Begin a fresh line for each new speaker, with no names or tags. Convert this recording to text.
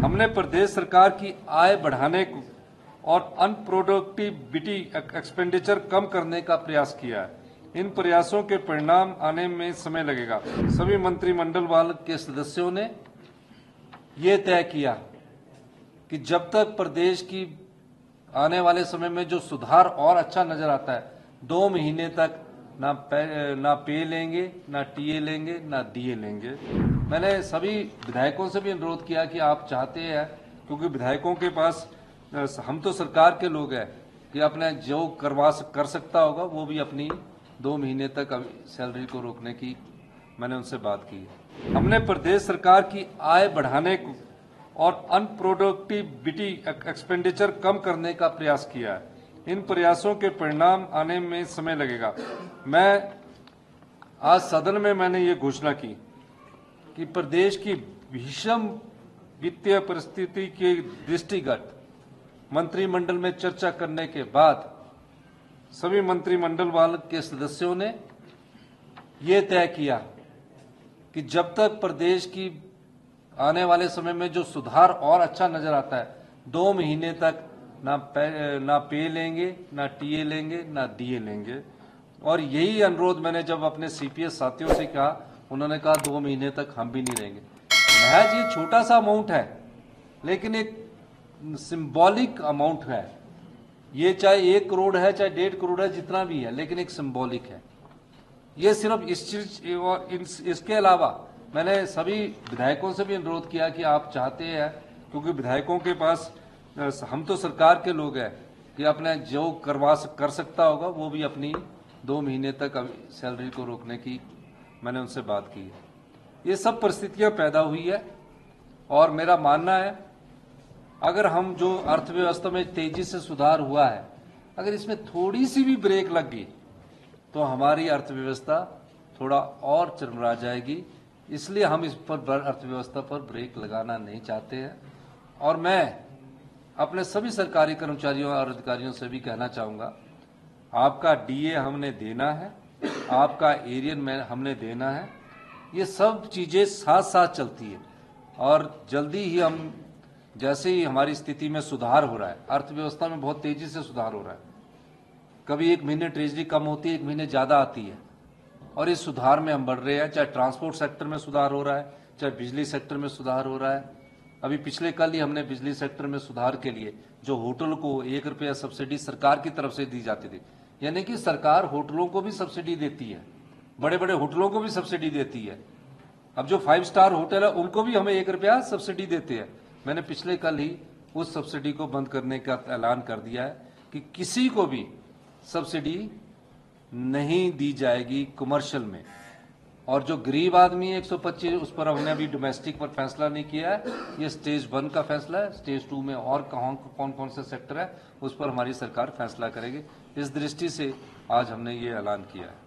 हमने प्रदेश सरकार की आय बढ़ाने को और अनप्रोडक्टिविटी एक्सपेंडिचर कम करने का प्रयास किया है। इन प्रयासों के परिणाम आने में समय लगेगा। सभी मंत्रिमंडल वर्ग के सदस्यों ने ये तय किया कि जब तक प्रदेश की आने वाले समय में जो सुधार और अच्छा नजर आता है, 2 महीने तक ना पे लेंगे, ना टीए लेंगे, ना डीए लेंगे। मैंने सभी विधायकों से भी अनुरोध किया कि आप चाहते हैं, क्योंकि विधायकों के पास हम तो सरकार के लोग हैं कि अपने जो कर सकता होगा वो भी अपनी 2 महीने तक सैलरी को रोकने की मैंने उनसे बात की है। हमने प्रदेश सरकार की आय बढ़ाने को और अनप्रोडक्टिविटी एक्सपेंडिचर कम करने का प्रयास किया है। इन प्रयासों के परिणाम आने में समय लगेगा। मैं आज सदन में मैंने ये घोषणा की कि प्रदेश की भीषण वित्तीय परिस्थिति के दृष्टिगत मंत्रिमंडल में चर्चा करने के बाद सभी मंत्रिमंडल वर्ग के सदस्यों ने ये तय किया कि जब तक प्रदेश की आने वाले समय में जो सुधार और अच्छा नजर आता है, 2 महीने तक ना पे लेंगे, ना टीए लेंगे, ना डीए लेंगे। और यही अनुरोध मैंने जब अपने सीपीएस साथियों से कहा, उन्होंने कहा 2 महीने तक हम भी नहीं लेंगे। महज ये छोटा सा अमाउंट है, लेकिन एक सिंबॉलिक अमाउंट है। ये चाहे 1 करोड़ है, चाहे 1.5 करोड़ है, जितना भी है, लेकिन एक सिंबॉलिक है। ये सिर्फ इस चीज और इसके अलावा मैंने सभी विधायकों से भी अनुरोध किया कि आप चाहते हैं, क्योंकि विधायकों के पास हम तो सरकार के लोग हैं कि अपने जो कर सकता होगा वो भी अपनी 2 महीने तक सैलरी को रोकने की मैंने उनसे बात की है। ये सब परिस्थितियां पैदा हुई है और मेरा मानना है, अगर हम जो अर्थव्यवस्था में तेजी से सुधार हुआ है, अगर इसमें थोड़ी सी भी ब्रेक लग गई तो हमारी अर्थव्यवस्था थोड़ा और चरमरा जाएगी। इसलिए हम इस पर अर्थव्यवस्था पर ब्रेक लगाना नहीं चाहते हैं। और मैं अपने सभी सरकारी कर्मचारियों और अधिकारियों से भी कहना चाहूंगा, आपका डीए हमने देना है, आपका एरियन में हमने देना है। ये सब चीजें साथ साथ चलती है और जल्दी ही हम, जैसे ही हमारी स्थिति में सुधार हो रहा है, अर्थव्यवस्था में बहुत तेजी से सुधार हो रहा है, कभी 1 महीने ट्रेजरी कम होती है, 1 महीने ज्यादा आती है, और इस सुधार में हम बढ़ रहे हैं। चाहे ट्रांसपोर्ट सेक्टर में सुधार हो रहा है, चाहे बिजली सेक्टर में सुधार हो रहा है। अभी पिछले कल ही हमने बिजली सेक्टर में सुधार के लिए जो होटल को 1 रुपया सब्सिडी सरकार की तरफ से दी जाती थी, यानी कि सरकार होटलों को भी सब्सिडी देती है, बड़े बड़े होटलों को भी सब्सिडी देती है। अब जो 5 स्टार होटल है उनको भी हमें 1 रुपया सब्सिडी देते हैं। मैंने पिछले कल ही उस सब्सिडी को बंद करने का ऐलान कर दिया है कि किसी को भी सब्सिडी नहीं दी जाएगी कमर्शियल में। और जो गरीब आदमी है 125, उस पर हमने अभी डोमेस्टिक पर फैसला नहीं किया है। ये स्टेज 1 का फैसला है। स्टेज 2 में और कौन कौन से सेक्टर है उस पर हमारी सरकार फैसला करेगी। इस दृष्टि से आज हमने ये ऐलान किया है।